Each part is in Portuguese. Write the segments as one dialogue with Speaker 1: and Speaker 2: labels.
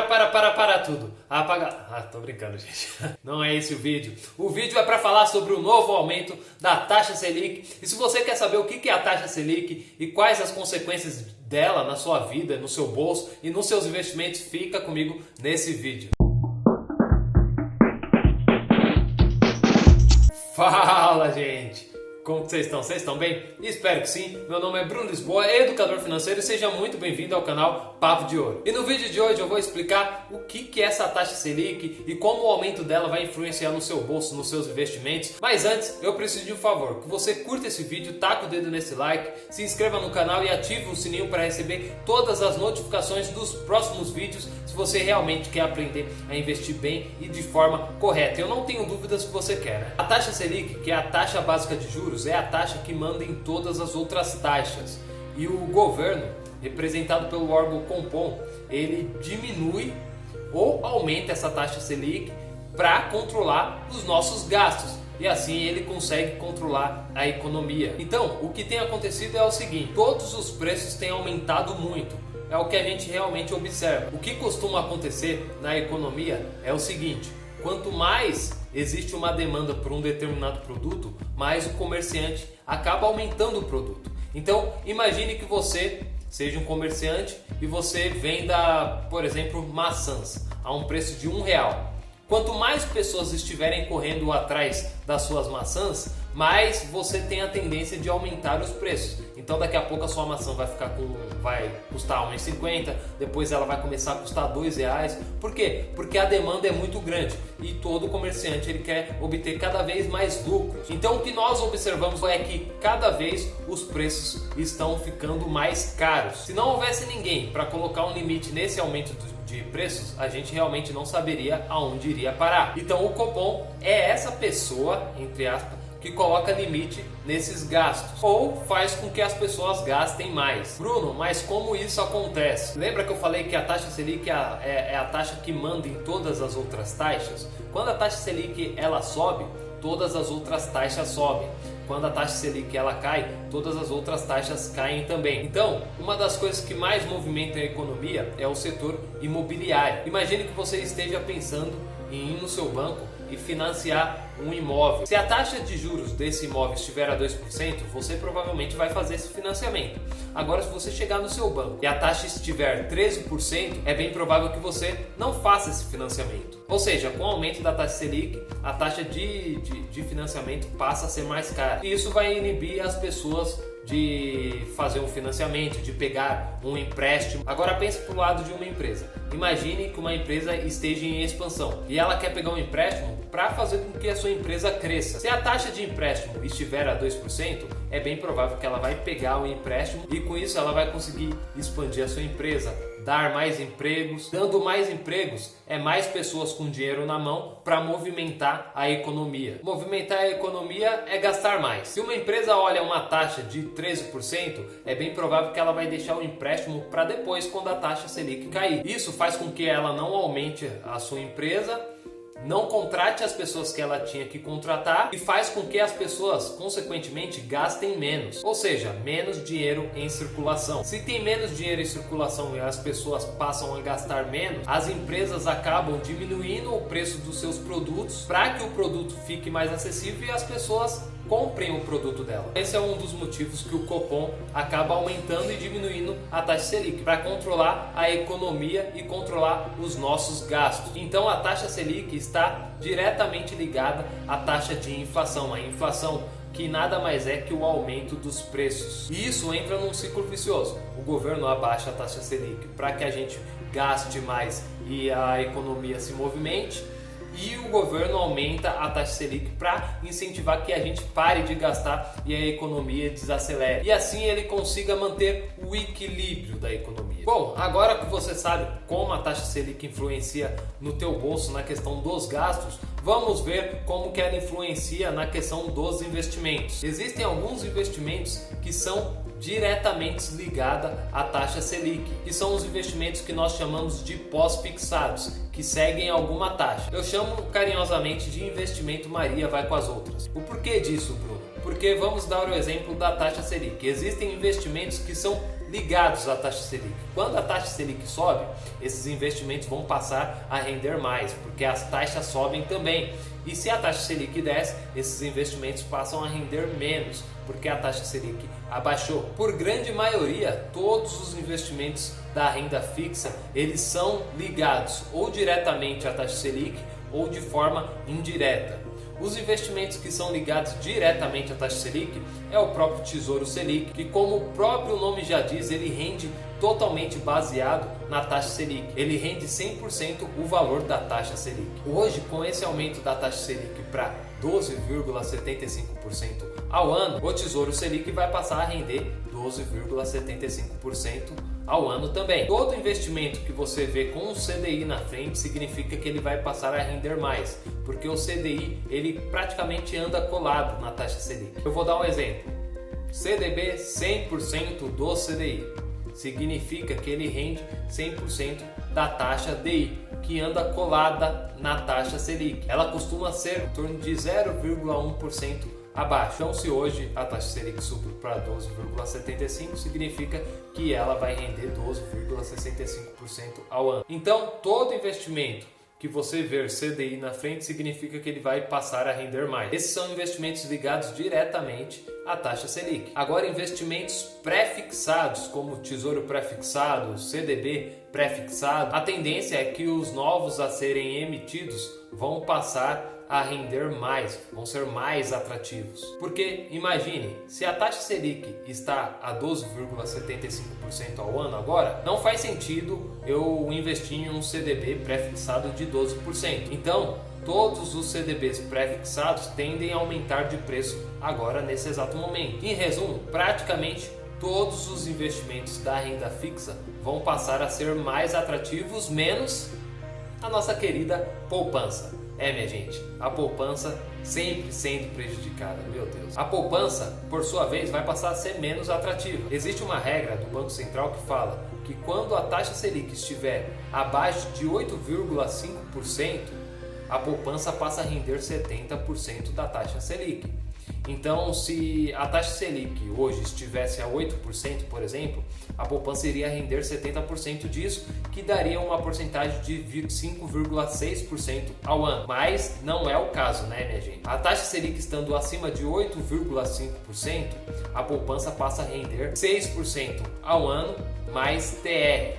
Speaker 1: Para tudo. Apaga. Tô brincando, gente. Não é esse o vídeo. O vídeo é para falar sobre o novo aumento da taxa Selic. E se você quer saber o que é a taxa Selic e quais as consequências dela na sua vida, no seu bolso e nos seus investimentos, fica comigo nesse vídeo. Fala, gente! Como vocês estão? Vocês estão bem? Espero que sim. Meu nome é Bruno Lisboa, educador financeiro, e seja muito bem-vindo ao canal Papo de Ouro. E no vídeo de hoje eu vou explicar o que é essa taxa Selic e como o aumento dela vai influenciar no seu bolso, nos seus investimentos. Mas antes, eu preciso de um favor, que você curta esse vídeo, taca o dedo nesse like, se inscreva no canal e ative o sininho para receber todas as notificações dos próximos vídeos, se você realmente quer aprender a investir bem e de forma correta. Eu não tenho dúvidas que você quer, né? A taxa Selic, que é a taxa básica de juros, é a taxa que manda em todas as outras taxas. E o governo, representado pelo órgão Copom, ele diminui ou aumenta essa taxa Selic para controlar os nossos gastos. E assim ele consegue controlar a economia. Então, o que tem acontecido é o seguinte: todos os preços têm aumentado muito. É o que a gente realmente observa. O que costuma acontecer na economia é o seguinte: quanto mais existe uma demanda por um determinado produto, mais o comerciante acaba aumentando o produto. Então, imagine que você seja um comerciante e você venda, por exemplo, maçãs a um preço de R$1. Quanto mais pessoas estiverem correndo atrás das suas maçãs, mais você tem a tendência de aumentar os preços. Então daqui a pouco a sua maçã vai custar R$1,50, depois ela vai começar a custar R$2. Por quê? Porque a demanda é muito grande e todo comerciante ele quer obter cada vez mais lucros. Então o que nós observamos é que cada vez os preços estão ficando mais caros. Se não houvesse ninguém para colocar um limite nesse aumento de preços, a gente realmente não saberia aonde iria parar. Então o Copom é essa pessoa, entre aspas, que coloca limite nesses gastos ou faz com que as pessoas gastem mais. Bruno, mas como isso acontece? Lembra que eu falei que a taxa Selic é a taxa que manda em todas as outras taxas? Quando a taxa Selic ela sobe, todas as outras taxas sobem. Quando a taxa Selic ela cai, todas as outras taxas caem também. Então, uma das coisas que mais movimenta a economia é o setor imobiliário. Imagine que você esteja pensando em ir no seu banco e financiar um imóvel. Se a taxa de juros desse imóvel estiver a 2%, você provavelmente vai fazer esse financiamento. Agora, se você chegar no seu banco e a taxa estiver 13%, é bem provável que você não faça esse financiamento. Ou seja, com o aumento da taxa Selic, a taxa de financiamento passa a ser mais cara. E isso vai inibir as pessoas de fazer um financiamento, de pegar um empréstimo. Agora pense para o lado de uma empresa. Imagine que uma empresa esteja em expansão e ela quer pegar um empréstimo para fazer com que a sua empresa cresça. Se a taxa de empréstimo estiver a 2%, é bem provável que ela vai pegar o empréstimo e com isso ela vai conseguir expandir a sua empresa, dar mais empregos. Dando mais empregos, é mais pessoas com dinheiro na mão para movimentar a economia. Movimentar a economia é gastar mais. Se uma empresa olha uma taxa de 13%, é bem provável que ela vai deixar o empréstimo para depois, quando a taxa Selic cair. Isso faz com que ela não aumente a sua empresa, não contrate as pessoas que ela tinha que contratar e faz com que as pessoas, consequentemente, gastem menos, ou seja, menos dinheiro em circulação. Se tem menos dinheiro em circulação e as pessoas passam a gastar menos, as empresas acabam diminuindo o preço dos seus produtos para que o produto fique mais acessível e as pessoas comprem o produto dela. Esse é um dos motivos que o Copom acaba aumentando e diminuindo a taxa Selic para controlar a economia e controlar os nossos gastos. Então a taxa Selic está diretamente ligada à taxa de inflação. A inflação que nada mais é que o aumento dos preços. E isso entra num ciclo vicioso. O governo abaixa a taxa Selic para que a gente gaste mais e a economia se movimente. E o governo aumenta a taxa Selic para incentivar que a gente pare de gastar e a economia desacelere. E assim ele consiga manter o equilíbrio da economia. Bom, agora que você sabe como a taxa Selic influencia no teu bolso na questão dos gastos, vamos ver como que ela influencia na questão dos investimentos. Existem alguns investimentos que são diretamente ligada à taxa Selic, que são os investimentos que nós chamamos de pós-fixados, que seguem alguma taxa. Eu chamo carinhosamente de investimento Maria vai com as outras. O porquê disso, Bruno? Porque vamos dar o exemplo da taxa Selic. Existem investimentos que são ligados à taxa Selic. Quando a taxa Selic sobe, esses investimentos vão passar a render mais, porque as taxas sobem também. E se a taxa Selic desce, esses investimentos passam a render menos, porque a taxa Selic abaixou. Por grande maioria, todos os investimentos da renda fixa, eles são ligados ou diretamente à taxa Selic ou de forma indireta. Os investimentos que são ligados diretamente à taxa Selic é o próprio Tesouro Selic, que como o próprio nome já diz, ele rende totalmente baseado na taxa Selic. Ele rende 100% o valor da taxa Selic. Hoje, com esse aumento da taxa Selic para 12,75% ao ano, o Tesouro Selic vai passar a render 12,75% ao ano também. Todo investimento que você vê com um CDI na frente significa que ele vai passar a render mais, porque o CDI ele praticamente anda colado na taxa Selic. Eu vou dar um exemplo. CDB 100% do CDI significa que ele rende 100% da taxa DI, que anda colada na taxa Selic. Ela costuma ser em torno de 0,1% abaixo. Então, se hoje a taxa Selic subir para 12,75%, significa que ela vai render 12,65% ao ano. Então, todo investimento que você ver CDI na frente significa que ele vai passar a render mais. Esses são investimentos ligados diretamente à taxa Selic. Agora, investimentos pré-fixados, como Tesouro Pré-fixado, CDB pré-fixado, a tendência é que os novos a serem emitidos vão passar a render mais, vão ser mais atrativos. Porque imagine, se a taxa Selic está a 12,75% ao ano agora, não faz sentido eu investir em um CDB pré-fixado de 12%. Então, todos os CDBs pré-fixados tendem a aumentar de preço agora nesse exato momento. Em resumo, praticamente todos os investimentos da renda fixa vão passar a ser mais atrativos, menos a nossa querida poupança. Minha gente, a poupança sempre sendo prejudicada, meu Deus. A poupança, por sua vez, vai passar a ser menos atrativa. Existe uma regra do Banco Central que fala que quando a taxa Selic estiver abaixo de 8,5%, a poupança passa a render 70% da taxa Selic. Então, se a taxa Selic hoje estivesse a 8%, por exemplo, a poupança iria render 70% disso, que daria uma porcentagem de 5,6% ao ano. Mas não é o caso, né, minha gente? A taxa Selic estando acima de 8,5%, a poupança passa a render 6% ao ano mais TR,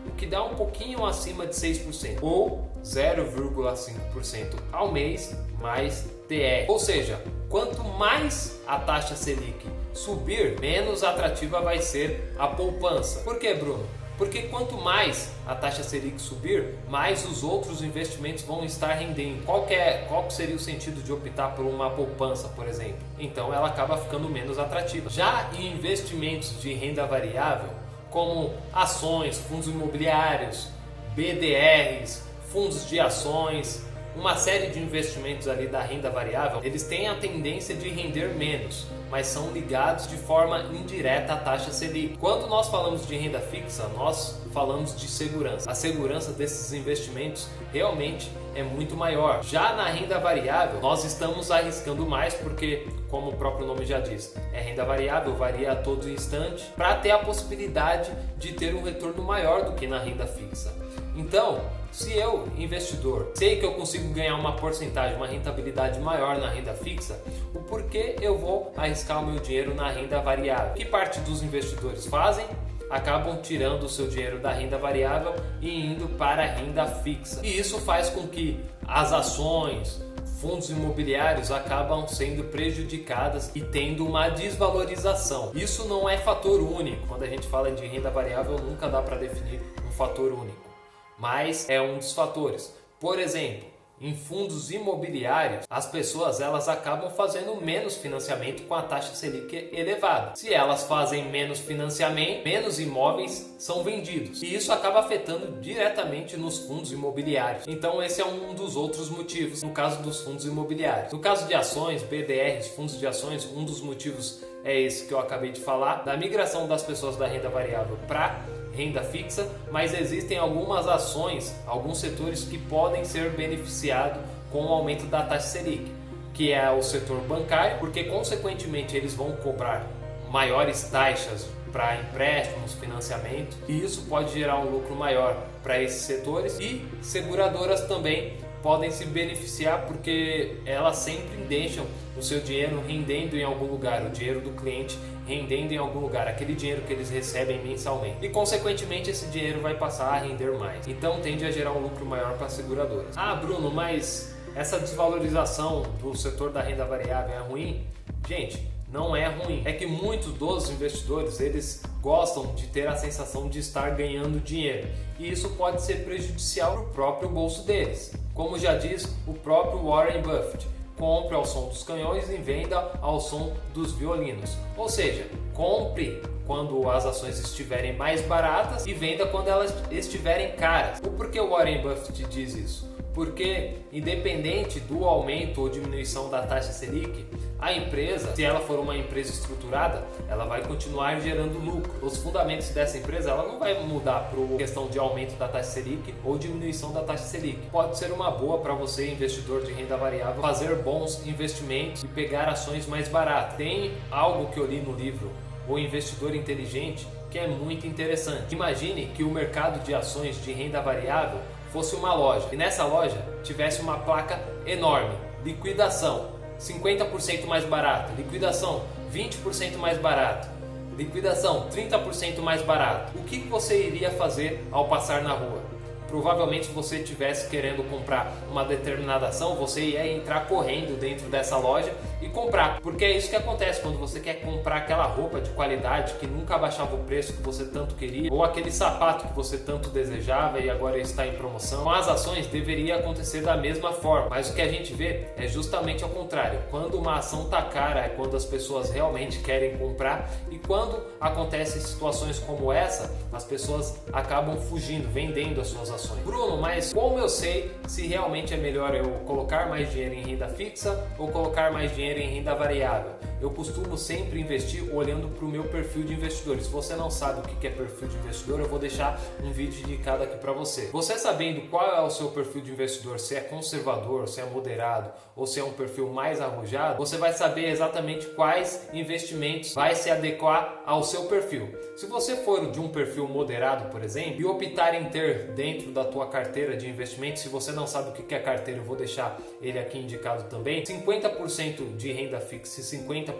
Speaker 1: o que dá um pouquinho acima de 6%, ou 0,5% ao mês mais TR. Ou seja, quanto mais a taxa Selic subir, menos atrativa vai ser a poupança. Por que, Bruno? Porque quanto mais a taxa Selic subir, mais os outros investimentos vão estar rendendo. Qual seria o sentido de optar por uma poupança, por exemplo? Então ela acaba ficando menos atrativa. Já em investimentos de renda variável, como ações, fundos imobiliários, BDRs, fundos de ações, uma série de investimentos ali da renda variável, eles têm a tendência de render menos, mas são ligados de forma indireta à taxa Selic. Quando nós falamos de renda fixa, nós falamos de segurança. A segurança desses investimentos realmente é muito maior. Já na renda variável, nós estamos arriscando mais porque, como o próprio nome já diz, é renda variável, varia a todo instante, para ter a possibilidade de ter um retorno maior do que na renda fixa. Então, se eu, investidor, sei que eu consigo ganhar uma porcentagem, uma rentabilidade maior na renda fixa, o porquê eu vou arriscar o meu dinheiro na renda variável? O que parte dos investidores fazem? Acabam tirando o seu dinheiro da renda variável e indo para a renda fixa. E isso faz com que as ações, fundos imobiliários acabam sendo prejudicadas e tendo uma desvalorização. Isso não é fator único. Quando a gente fala de renda variável, nunca dá para definir um fator único, mas é um dos fatores. Por exemplo, em fundos imobiliários, as pessoas elas acabam fazendo menos financiamento com a taxa Selic elevada. Se elas fazem menos financiamento, menos imóveis são vendidos. E isso acaba afetando diretamente nos fundos imobiliários. Então esse é um dos outros motivos no caso dos fundos imobiliários. No caso de ações, BDRs, fundos de ações, um dos motivos é esse que eu acabei de falar, da migração das pessoas da renda variável para renda fixa, mas existem algumas ações, alguns setores que podem ser beneficiados com o aumento da taxa Selic, que é o setor bancário, porque consequentemente eles vão cobrar maiores taxas para empréstimos, financiamento, e isso pode gerar um lucro maior para esses setores. E seguradoras também podem se beneficiar porque elas sempre deixam o seu dinheiro rendendo em algum lugar, o dinheiro do cliente rendendo em algum lugar, aquele dinheiro que eles recebem mensalmente, e consequentemente esse dinheiro vai passar a render mais, então tende a gerar um lucro maior para as seguradoras. Ah, Bruno, mas essa desvalorização do setor da renda variável é ruim? Gente, não é ruim. É que muitos dos investidores, eles gostam de ter a sensação de estar ganhando dinheiro, e isso pode ser prejudicial para o próprio bolso deles. Como já diz o próprio Warren Buffett, compre ao som dos canhões e venda ao som dos violinos. Ou seja, compre quando as ações estiverem mais baratas e venda quando elas estiverem caras. O porquê o Warren Buffett diz isso? Porque independente do aumento ou diminuição da taxa Selic, a empresa, se ela for uma empresa estruturada, ela vai continuar gerando lucro. Os fundamentos dessa empresa, ela não vai mudar por questão de aumento da taxa Selic ou diminuição da taxa Selic. Pode ser uma boa para você, investidor de renda variável, fazer bons investimentos e pegar ações mais baratas. Tem algo que eu li no livro O Investidor Inteligente que é muito interessante. Imagine que o mercado de ações de renda variável fosse uma loja, e nessa loja tivesse uma placa enorme: liquidação 50% mais barato, liquidação 20% mais barato, liquidação 30% mais barato. O que você iria fazer ao passar na rua? Provavelmente, se você estivesse querendo comprar uma determinada ação, você ia entrar correndo dentro dessa loja e comprar, porque é isso que acontece quando você quer comprar aquela roupa de qualidade que nunca abaixava o preço que você tanto queria, ou aquele sapato que você tanto desejava e agora está em promoção. Com as ações deveria acontecer da mesma forma, mas o que a gente vê é justamente ao contrário. Quando uma ação está cara é quando as pessoas realmente querem comprar, e quando acontecem situações como essa, as pessoas acabam fugindo, vendendo as suas ações. Bruno, mas como eu sei se realmente é melhor eu colocar mais dinheiro em renda fixa ou colocar mais dinheiro em renda variável? Eu costumo sempre investir olhando para o meu perfil de investidor. Se você não sabe o que é perfil de investidor, eu vou deixar um vídeo indicado aqui para você. Você sabendo qual é o seu perfil de investidor, se é conservador, se é moderado ou se é um perfil mais arrojado, você vai saber exatamente quais investimentos vai se adequar ao seu perfil. Se você for de um perfil moderado, por exemplo, e optar em ter dentro da tua carteira de investimento, se você não sabe o que é carteira, eu vou deixar ele aqui indicado também, 50% de renda fixa e 50%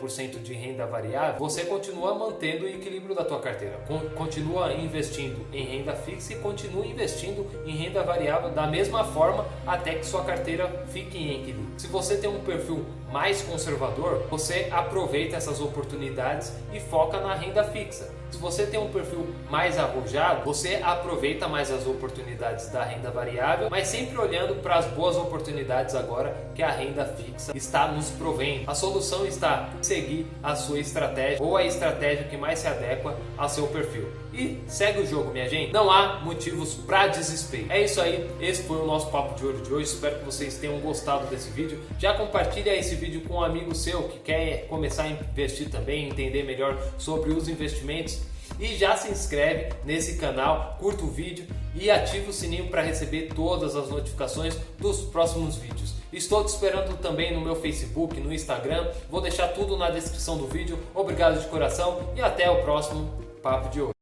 Speaker 1: de renda variável, você continua mantendo o equilíbrio da tua carteira, continua investindo em renda fixa e continua investindo em renda variável da mesma forma até que sua carteira fique em equilíbrio. Se você tem um perfil mais conservador, você aproveita essas oportunidades e foca na renda fixa. Se você tem um perfil mais arrojado, você aproveita mais as oportunidades da renda variável, mas sempre olhando para as boas oportunidades agora que a renda fixa está nos provendo. A solução está em seguir a sua estratégia ou a estratégia que mais se adequa ao seu perfil. E segue o jogo, minha gente. Não há motivos para desespero. É isso aí, esse foi o nosso Papo de Ouro de hoje. Espero que vocês tenham gostado desse vídeo. Já compartilha esse vídeo com um amigo seu que quer começar a investir também, entender melhor sobre os investimentos. E já se inscreve nesse canal, curta o vídeo e ativa o sininho para receber todas as notificações dos próximos vídeos. Estou te esperando também no meu Facebook, no Instagram. Vou deixar tudo na descrição do vídeo. Obrigado de coração e até o próximo Papo de Ouro.